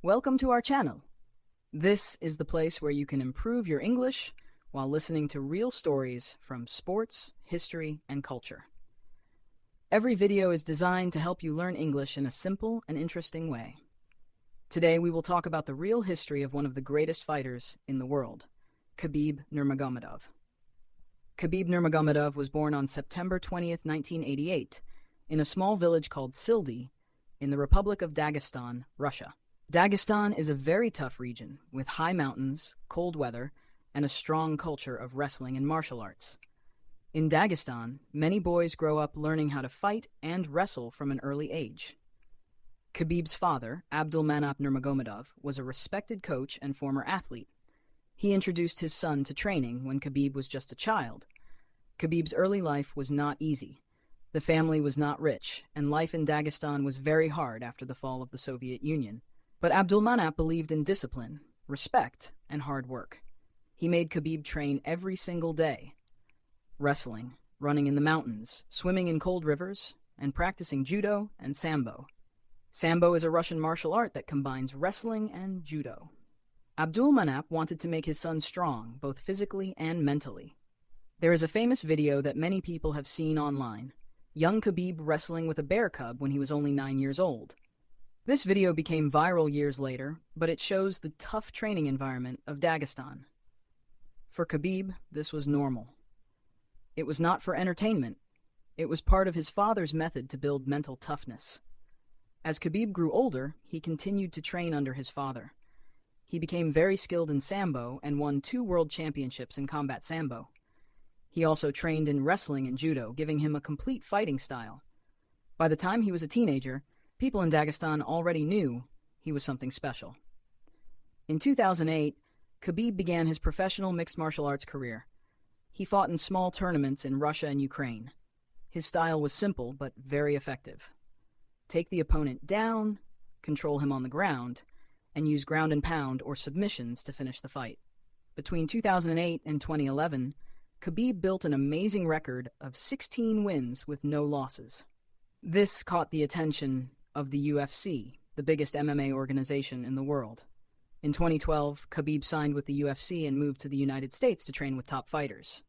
Welcome to our channel. This is the place where you can improve your English while listening to real stories from sports, history, and culture. Every video is designed to help you learn English in a simple and interesting way. Today we will talk about the real history of one of the greatest fighters in the world, Khabib Nurmagomedov. Khabib Nurmagomedov was born on September 20th, 1988, in a small village called Sildi in the Republic of Dagestan, Russia. Dagestan is a very tough region with high mountains, cold weather, and a strong culture of wrestling and martial arts. In Dagestan, many boys grow up learning how to fight and wrestle from an early age. Khabib's father, Abdulmanap Nurmagomedov, was a respected coach and former athlete. He introduced his son to training when Khabib was just a child. Khabib's early life was not easy. The family was not rich, and life in Dagestan was very hard after the fall of the Soviet Union. But Abdulmanap believed in discipline, respect, and hard work. He made Khabib train every single day. Wrestling, running in the mountains, swimming in cold rivers, and practicing judo and sambo. Sambo is a Russian martial art that combines wrestling and judo. Abdulmanap wanted to make his son strong, both physically and mentally. There is a famous video that many people have seen online. Young Khabib wrestling with a bear cub when he was only 9 years old. This video became viral years later, but it shows the tough training environment of Dagestan. For Khabib, this was normal. It was not for entertainment. It was part of his father's method to build mental toughness. As Khabib grew older, he continued to train under his father. He became very skilled in sambo and won 2 world championships in combat sambo. He also trained in wrestling and judo, giving him a complete fighting style. By the time he was a teenager, people in Dagestan already knew he was something special. In 2008, Khabib began his professional mixed martial arts career. He fought in small tournaments in Russia and Ukraine. His style was simple but very effective. Take the opponent down, control him on the ground, and use ground and pound or submissions to finish the fight. Between 2008 and 2011, Khabib built an amazing record of 16 wins with no losses. This caught the attention of the UFC, the biggest MMA organization in the world. In 2012, Khabib signed with the UFC and moved to the United States to train with top fighters.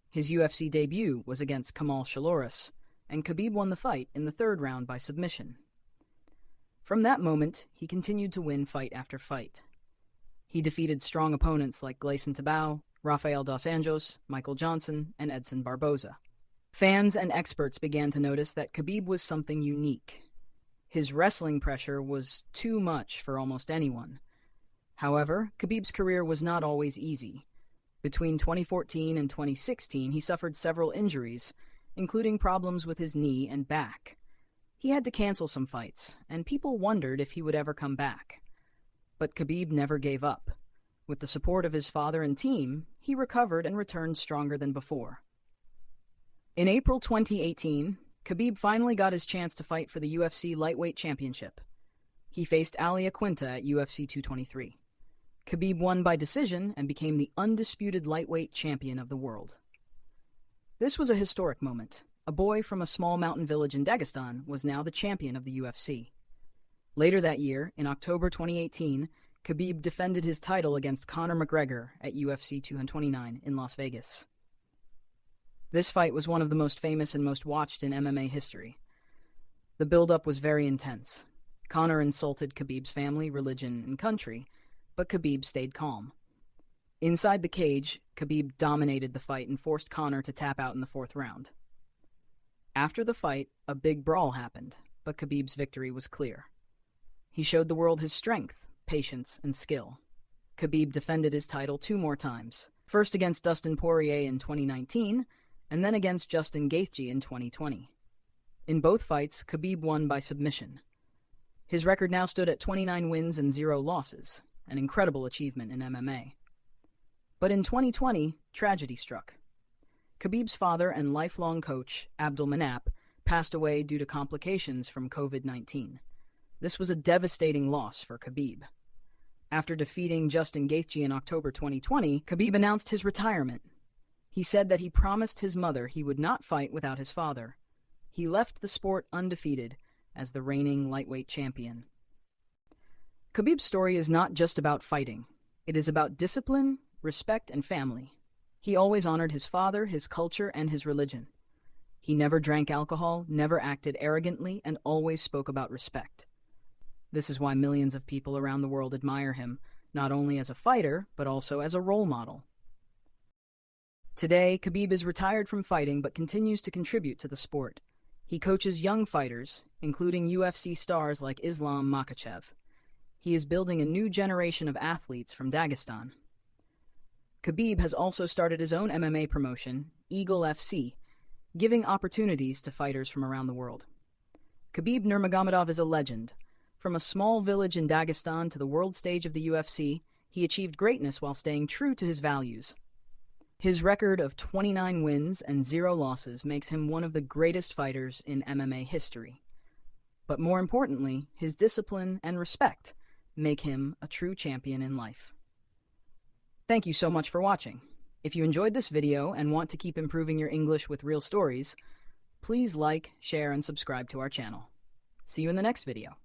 His UFC debut was against Kamal Shaloris, and Khabib won the fight in the 3rd round by submission. From that moment, he continued to win fight after fight. He defeated strong opponents like Gleison Tibau, Rafael dos Anjos, Michael Johnson, and Edson Barboza. Fans and experts began to notice that Khabib was something unique. His wrestling pressure was too much for almost anyone. However, Khabib's career was not always easy. Between 2014 and 2016, he suffered several injuries, including problems with his knee and back. He had to cancel some fights, and people wondered if he would ever come back. But Khabib never gave up. With the support of his father and team, he recovered and returned stronger than before. In April 2018, Khabib finally got his chance to fight for the UFC lightweight championship. He faced Ali Aquinta at UFC 223. Khabib won by decision and became the undisputed lightweight champion of the world. This was a historic moment. A boy from a small mountain village in Dagestan was now the champion of the UFC. Later that year, in October 2018, Khabib defended his title against Conor McGregor at UFC 229 in Las Vegas. This fight was one of the most famous and most watched in MMA history. The build-up was very intense. Conor insulted Khabib's family, religion, and country, but Khabib stayed calm. Inside the cage, Khabib dominated the fight and forced Conor to tap out in the 4th round. After the fight, a big brawl happened, but Khabib's victory was clear. He showed the world his strength, patience, and skill. Khabib defended his title 2 more times, first against Dustin Poirier in 2019, and then against Justin Gaethje in 2020. In both fights, Khabib won by submission. His record now stood at 29 wins and 0 losses, an incredible achievement in MMA. But in 2020, tragedy struck. Khabib's father and lifelong coach, Abdulmanap, passed away due to complications from COVID-19. This was a devastating loss for Khabib. After defeating Justin Gaethje in October 2020, Khabib announced his retirement. He said that he promised his mother he would not fight without his father. He left the sport undefeated as the reigning lightweight champion. Khabib's story is not just about fighting. It is about discipline, respect, and family. He always honored his father, his culture, and his religion. He never drank alcohol, never acted arrogantly, and always spoke about respect. This is why millions of people around the world admire him, not only as a fighter, but also as a role model. Today, Khabib is retired from fighting but continues to contribute to the sport. He coaches young fighters, including UFC stars like Islam Makhachev. He is building a new generation of athletes from Dagestan. Khabib has also started his own MMA promotion, Eagle FC, giving opportunities to fighters from around the world. Khabib Nurmagomedov is a legend. From a small village in Dagestan to the world stage of the UFC, he achieved greatness while staying true to his values. His record of 29 wins and 0 losses makes him one of the greatest fighters in MMA history. But more importantly, his discipline and respect make him a true champion in life. Thank you so much for watching. If you enjoyed this video and want to keep improving your English with real stories, please like, share, and subscribe to our channel. See you in the next video.